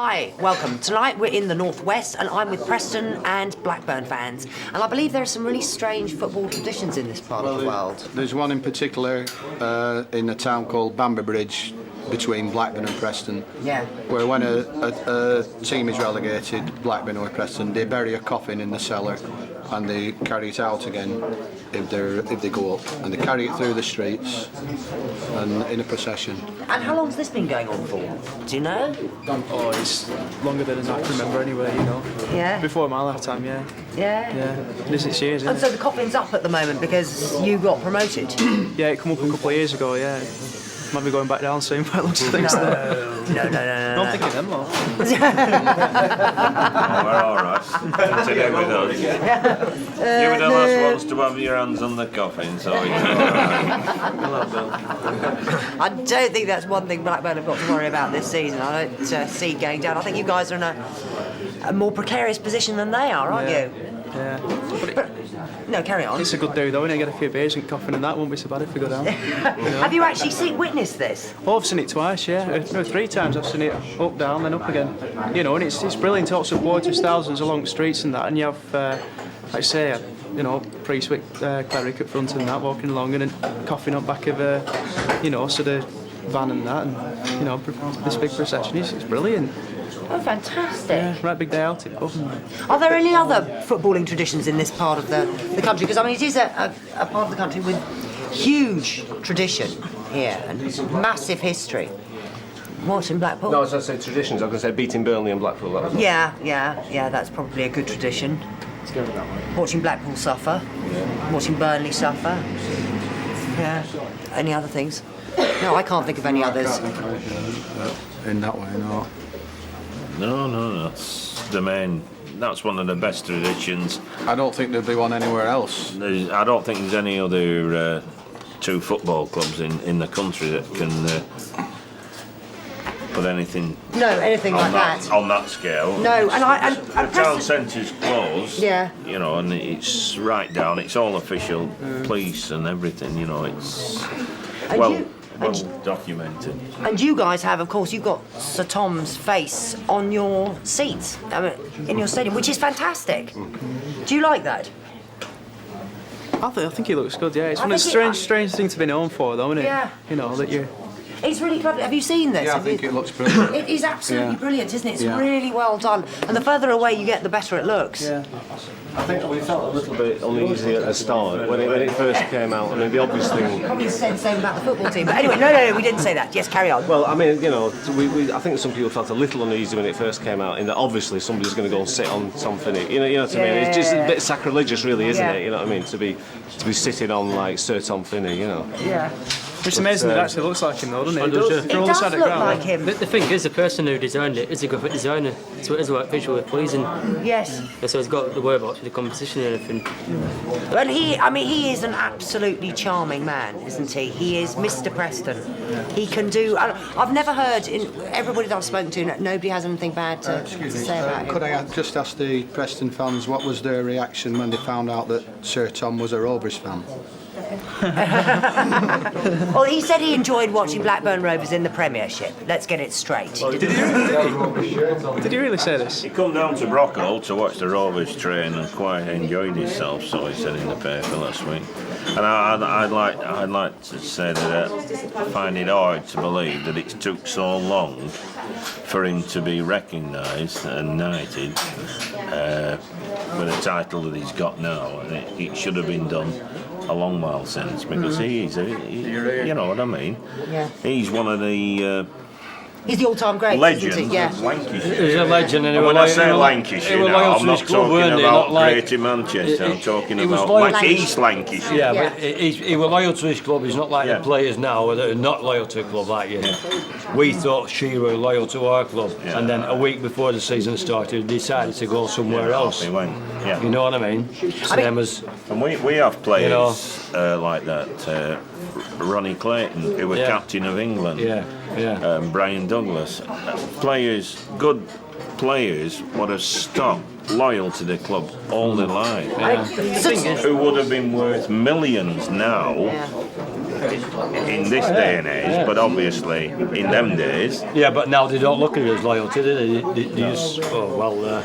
Hi, welcome. Tonight we're in the Northwest and I'm with Preston and Blackburn fans. And I believe there are some really strange football traditions in this part of the world. There's one in particular in a town called Bamber Bridge between Blackburn and Preston. Yeah. Where when a team is relegated, Blackburn or Preston, they bury a coffin in the cellar and they carry it out again if they go up, and they carry it through the streets and in a procession. And how long's this been going on for? Do you know? Oh, it's longer than I can remember anyway, you know. Yeah. Before my lifetime, yeah. Yeah. Yeah. This is years, And isn't so the coffin's up at the moment because you got promoted? Yeah, it came up a couple of years ago, yeah. Might be going back down soon by the looks of things. No. I'm thinking them, though. We're all right. Today with us. You were the last ones to have your hands on the coffin, so you're all right. I don't think that's one thing Blackburn have got to worry about this season. I don't see it going down. I think you guys are in a more precarious position than they are, aren't you? Yeah. No, carry on. It's a good day, though, innit? Get a few beers and coffin and that won't be so bad if we go down. Have you actually witnessed this? Oh, I've seen it twice, yeah. No, 3 times I've seen it up, down, then up again. You know, and it's brilliant. It supporters, thousands along the streets and that, and you have, like I say, you know, priest with cleric at front and that, walking along and then coughing up back of a, you know, sort of van and that, and, you know, this big procession. It's brilliant. Oh, fantastic. Yeah, right big day out. Are there any other footballing traditions in this part of the country? Because, I mean, it is a part of the country with huge tradition here and massive history. What, in Blackpool? No, as I said, traditions. I was going to say beating Burnley and Blackpool. That was Yeah, that's probably a good tradition. Watching Blackpool suffer, watching Burnley suffer. Yeah. Any other things? No, I can't think of any others. In that way, no. No, that's one of the best traditions. I don't think there'd be one anywhere else. I don't think there's any other 2 football clubs in the country that can put anything Like that. On that scale. No, and the town centre's closed. Yeah. You know, and it's right down. It's all official, police and everything. You know, it's well documented. And you guys have, of course, you've got Sir Tom's face on your seats, in your stadium, which is fantastic. Do you like that? I think he looks good, yeah. It's one of the strange thing to be known for, though, isn't it? Yeah. You know, that you... It's really clever. Have you seen this? Yeah, I think it looks brilliant. It is absolutely brilliant, isn't it? It's Yeah. really well done. And the further away you get, the better it looks. Yeah. I think we felt a little bit uneasy at the start when it first came out. I mean, the obvious thing. Probably said the same about the football team. But anyway, no, we didn't say that. Yes, carry on. Well, I mean, you know, I think some people felt a little uneasy when it first came out, in that obviously somebody's going to go and sit on Tom Finney. You know what I mean? It's just a bit sacrilegious, really, isn't it? You know what I mean? To be sitting on like Sir Tom Finney, you know. Yeah. It's amazing that it actually looks like him, though, doesn't it? It does look like him. The thing is, the person who designed it is a graphic designer, so it is like visually pleasing. Yes. So he's got the whereabouts with the composition and everything. And he is an absolutely charming man, isn't he? He is Mr. Preston. He can do. I've never heard in everybody that I've spoken to, nobody has anything bad to say about him. Could I just ask the Preston fans what was their reaction when they found out that Sir Tom was a Rovers fan? Well, he said he enjoyed watching Blackburn Rovers in the Premiership. Let's get it straight. Did he really say this? He come down to Brockhall to watch the Rovers train and quite enjoyed himself, so he said in the paper last week. And I'd like to say that I find it hard to believe that it took so long for him to be recognised and knighted with a title that he's got now. And it should have been done a long while since, because he you know what I mean? Yeah. He's one of the He's the all-time great, legends isn't he? Yeah. of Lancashire. He's a legend, and when I say Lancashire now, I'm not talking about Greater Manchester, I'm talking about East Lancashire. Yeah, but he was loyal to his club. He's not like the players now that are not loyal to a club like you. We thought she were loyal to our club, and then a week before the season started, he decided to go somewhere else. He went. Yeah. You know what I mean? Same as. And we have players like that. Ronnie Clayton, who was captain of England. Brian Douglas. Good players would have stopped loyal to the club all their life. Who would have been worth millions now in this day and age, but obviously in them days. Yeah, but now they don't look at it as loyalty, do they? They just,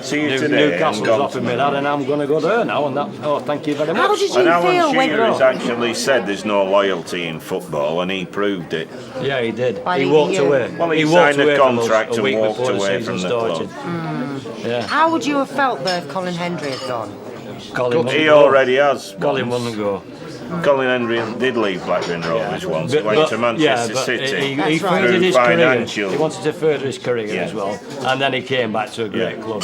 See you today Newcastle's and offering me that, and I'm going to go there now, and that, thank you very much. How did you And Alan feel when... Shearer has actually said there's no loyalty in football, and he proved it. Yeah, he did. By He leaving walked you. away. Well, he walked signed away a from us contract a week and walked before away season from the club. started. Yeah, How would you have felt though if Colin Hendry had gone? Colin wouldn't He go. already has. Colin once. wouldn't go. Colin Hendry did leave Blackburn Rovers once. He went to Manchester City. He That's right. furthered his Through career. financial- He wanted to further his career Yeah. as well, and then he came back to a great Yeah. club,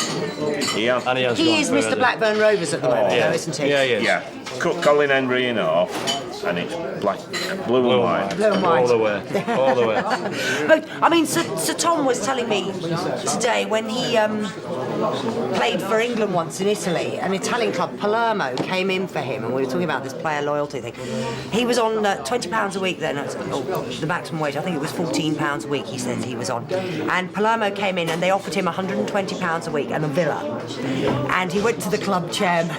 He has. and he has He gone is Mr. further. Blackburn Rovers at the moment, Yeah, though, isn't he? Yeah, he is. Yeah. Cut Colin Hendry in half, and it's blue and white. Blue and white. All the way, all the way. But, I mean, Sir Tom was telling me today when he played for England once in Italy, an Italian club, Palermo, came in for him, and we were talking about this player loyalty thing. He was on £20 a week then, the maximum wage, I think it was £14 a week he said he was on. And Palermo came in and they offered him £120 a week and a villa. And he went to the club chairman,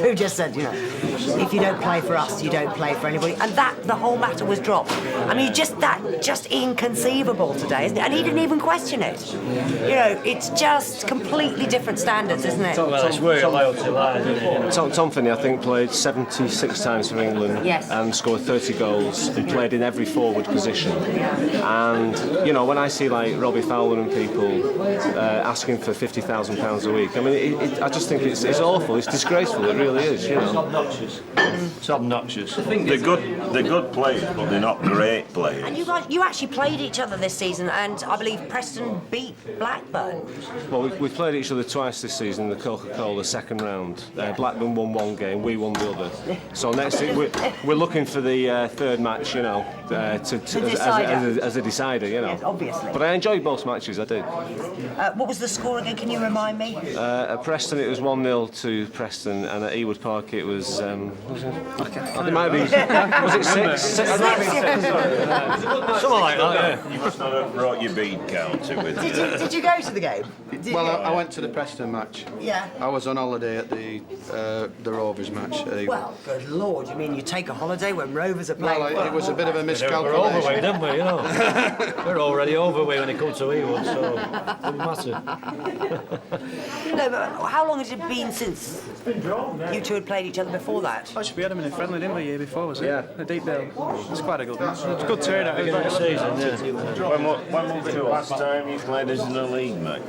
who just said, you know, if you don't play for us, you don't play for anybody. And the whole matter was dropped. I mean, just inconceivable today, isn't it? And he didn't even question it. You know, it's just completely different standards, isn't it? Well, it's where loyalty lies, isn't it? Tom Finney, I think, played 76 times for England and scored 30 goals and played in every forward position. And, you know, when I see like Robbie Fowler and people asking for £50,000 a week, I mean, I just think it's awful, it's disgraceful, it really is, you know. It's obnoxious. They're good players, but they're not great players. And you actually played each other this season, and I believe Preston beat Blackburn. Well, we've played each other twice this season in the Coca-Cola second round. Blackburn won one game, we won the other. So next we're looking for the third match, you know, as a decider, you know. Yes, obviously. But I enjoyed both matches, I did. What was the score again? Can you remind me? At Preston it was 1-0 to Preston, and at Ewood Park it was it might be, was it 6? Something like that, yeah. You must not have brought your bead counter with you. Did you go to the game? Well, I went to the Preston match. Yeah. I was on holiday at the Rovers match. Well, good lord, you mean you take a holiday when Rovers are playing? Well, it was a bit of a We're miscalculation. overweight, didn't we? You know, we're already overweight when it comes to Ewood, so it doesn't matter. No, but how long had it been since you two had played each other before that? Actually, we had him in a friendly, didn't we, year before, was it? Yeah. A deep bill. It's quite a good one. It's a good turnout again. Good season, yeah. When was the last time you played us in a league match?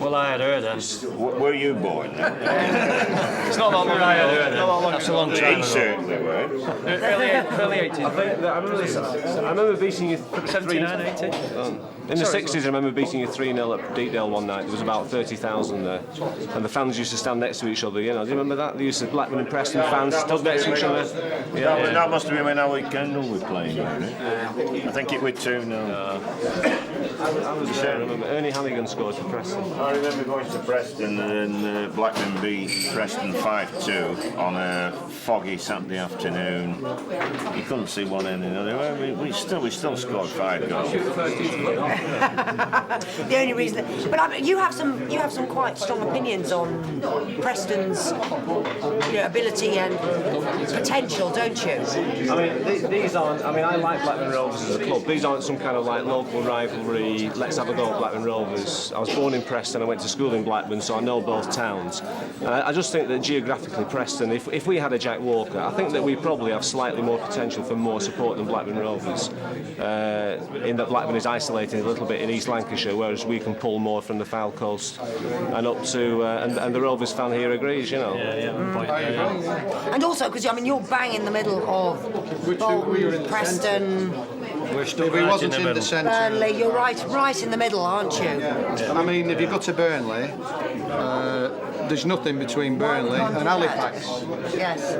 Well, I had her then. Were you born then? It's not that long I had her ago. then. Not that long That's a long time He ago. certainly were. Early 80s. I remember beating you 79, 80. in the 60s. I remember beating you 3-0 at Deepdale one night. There was about 30,000 there, and the fans used to stand next to each other. You know, do you remember that? They used to Blackburn and Preston fans stood next to each other. That must have been when Ali Kendall was playing, wasn't it? I think it was 2-0. I remember Ernie Hannigan scored for Preston. I remember going to Preston and Blackburn beat Preston 5-2 on a foggy Saturday afternoon. You couldn't see one end and another. We still scored 5 goals. The only reason, you have some quite strong opinions on Preston's ability and potential, don't you? I mean, these aren't. I mean, I like Blackburn Rovers as a club. These aren't some kind of like local rivalry. Let's have a go at Blackburn Rovers. I was born in Preston. I went to school in Blackburn, so I know both towns. And I just think that geographically, Preston, if we had a Jack Walker, I think that we probably have slightly more potential for more support than Blackburn Rovers. In that Blackburn is isolated a little bit in East Lancashire, whereas we can pull more from the Foul Coast and up to. And the Rovers fan here agrees, you know. And also, because you're bang in the middle of Bolton, Preston, We're still If he right wasn't in the in the middle. centre, Burnley. You're right in the middle, aren't you? I mean, if you go to Burnley, there's nothing between Burnley and Halifax. Yes.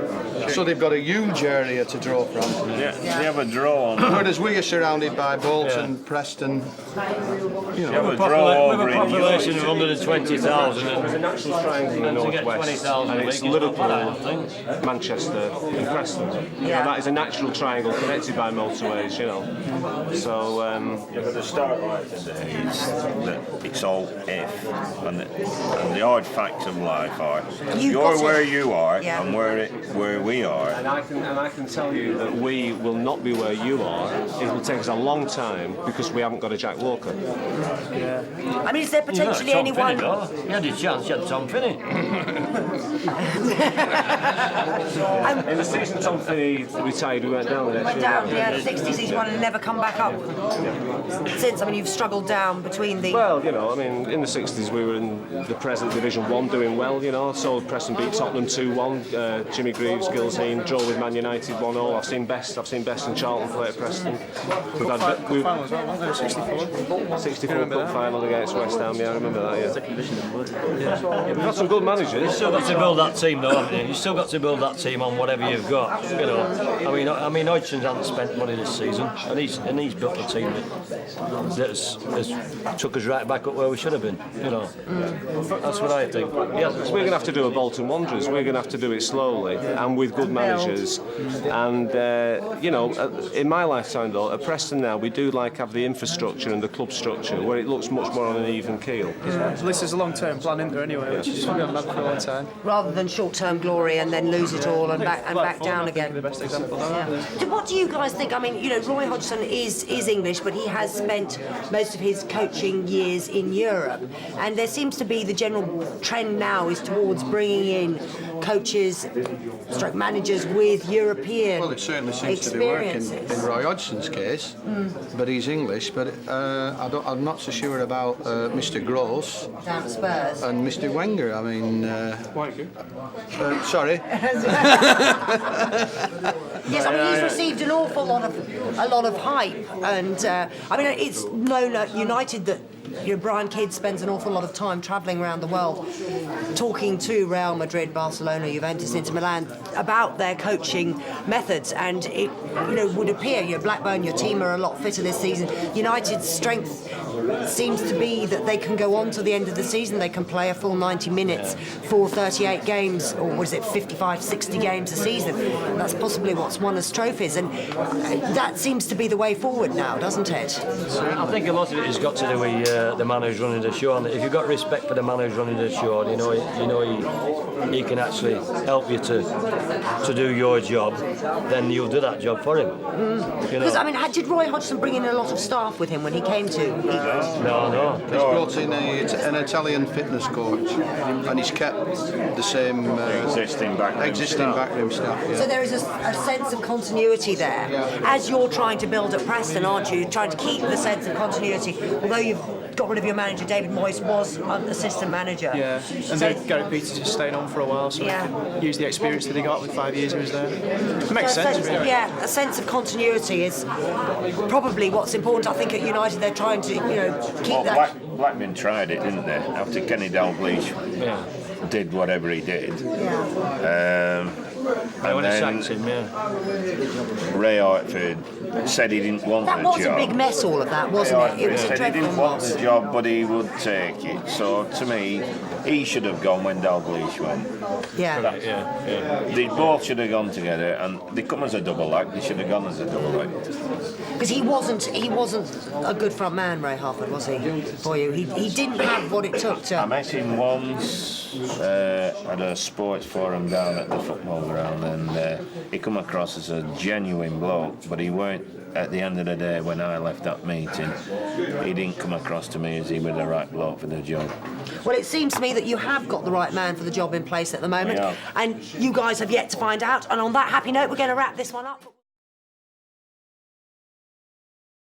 So they've got a huge area to draw from. Yeah, they have a draw on. Whereas we are surrounded by Bolton, Preston, They have a draw With over a in population of York. There's120,000 a and natural triangle in the to get northwest, 20,000 and a it's week is not bad, I Liverpool, think. Manchester, and Preston. You Yeah. know, that is a natural triangle connected by motorways. You know, so Yeah, but the start right today is that it's all if, and the hard facts of life are You've you're got it. where you are Yeah. and where we we are. And I can tell you that we will not be where you are. It will take us a long time because we haven't got a Jack Walker. Yeah. I mean, is there potentially anyone? You had your chance, you had Tom Finney. In the season Tom Finney retired, we went down the next Went year. down, yeah, the 60s he's won and never come back up since. I mean, you've struggled down between the... Well, you know, I mean, in the 60s we were in the present Division 1 doing well, you know, so Preston beat Tottenham 2-1, Jimmy Greaves, Gilsheen, draw with Man United 1-0. I've seen Best and Charlton play at Preston. We've had Final as well, wasn't there? 64. 64 cup final against West Ham, yeah, I remember that, yeah. We've got some good managers. You've still got to build that team though, haven't you? You've still got to build that team on whatever you've got, you know. I mean, Hodgson's hasn't spent money this season, and he's built a team that has took us right back up where we should have been, you know. That's what I think. Yeah, because we're going to have to do a Bolton Wanderers. We're going to have to do it slowly and with good managers. And you know, in my lifetime though, at Preston now we do have the infrastructure and the club structure where it looks much more on an even keel. So this is a long-term plan, isn't there? Anyway, which is what we haven't had for a long time. Rather than short-term glory and then lose it all and back down again. The best example. So what do you guys think? I mean, you know, Roy Hodgson is English, but he has spent most of his coaching years in Europe, and there seems to be the general trend now is towards bringing in coaches, stroke managers with European Well, it certainly seems to be working in Roy Hodgson's case, but he's English. But I'm not so sure about Mr. Gross down at Spurs. and Mr. Wenger. I mean, sorry. Yes, I mean he's received an awful lot of hype, and I mean it's known at United that Brian Kidd spends an awful lot of time travelling around the world, talking to Real Madrid, Barcelona, Juventus, Inter Milan about their coaching methods, and it would appear Blackburn, your team are a lot fitter this season. United's strength seems to be that they can go on to the end of the season, they can play a full 90 minutes for 38 games, or what is it, 55, 60 games a season. That's possibly what's won us trophies, and that seems to be the way forward now, doesn't it? I think a lot of it has got to do with the man who's running the show, and if you've got respect for the man who's running the show, he can actually help you to do your job, then you'll do that job for him. Because I mean, did Roy Hodgson bring in a lot of staff with him when he came to? No. He's brought in an Italian fitness coach, and he's kept the same Existing backroom staff. Yeah. So there is a sense of continuity there. As you're trying to build at Preston, aren't you? Trying to keep the sense of continuity. Although you've got rid of your manager, David Moyes was an assistant manager. Yeah, and then Gary Peters is staying on for a while, so we can use the experience that he got with 5 years he was there. It makes sense, really. Yeah, a sense of continuity is probably what's important. I think at United they're trying to, keep that. Blackburn tried it, didn't they? After Kenny Dalglish did whatever he did. And then Ray Hartford said he didn't want the job. That was a big mess, all of that, wasn't it? It was a said he dreadful didn't want mess. the job, but he would take it. So to me, he should have gone when Dalglish went. Yeah. They both should have gone together, and they come as a double act. They should have gone as a double act. Because he wasn't a good front man, Ray Hartford, was he? For you, he didn't have what it took to. I met him once at a sports forum down at the football ground, and he come across as a genuine bloke, but he weren't. At the end of the day, when I left that meeting, he didn't come across to me as he was the right bloke for the job. Well, it seems to me that you have got the right man for the job in place at the moment, Yeah. and you guys have yet to find out. And on that happy note, we're going to wrap this one up.